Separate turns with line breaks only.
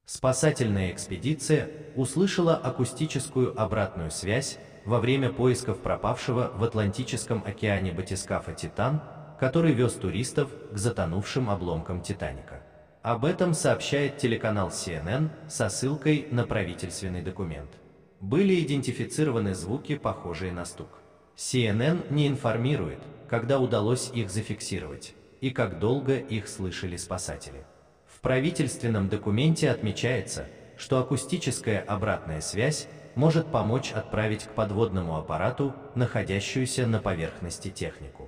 Спасательная экспедиция услышала акустическую обратную связь во время поисков пропавшего в Атлантическом океане батискафа «Титан», который вез туристов к затонувшим обломкам «Титаника». Об этом сообщает телеканал CNN со ссылкой на правительственный документ. Были идентифицированы звуки, похожие на стук. CNN не информирует, когда удалось их зафиксировать и как долго их слышали спасатели. В правительственном документе отмечается, что акустическая обратная связь может помочь отправить к подводному аппарату находящуюся на поверхности технику.